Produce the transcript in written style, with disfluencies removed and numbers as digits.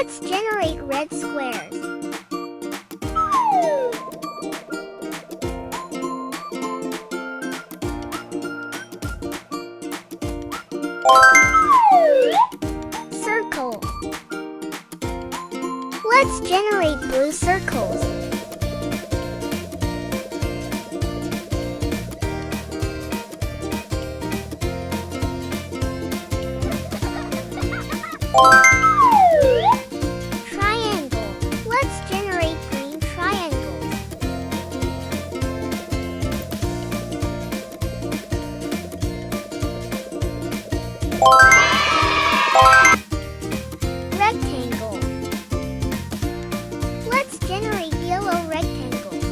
Let's generate red squares. Circle. Let's generate blue circles. Triangle. Let's generate green triangles. Rectangle. Let's generate yellow rectangles.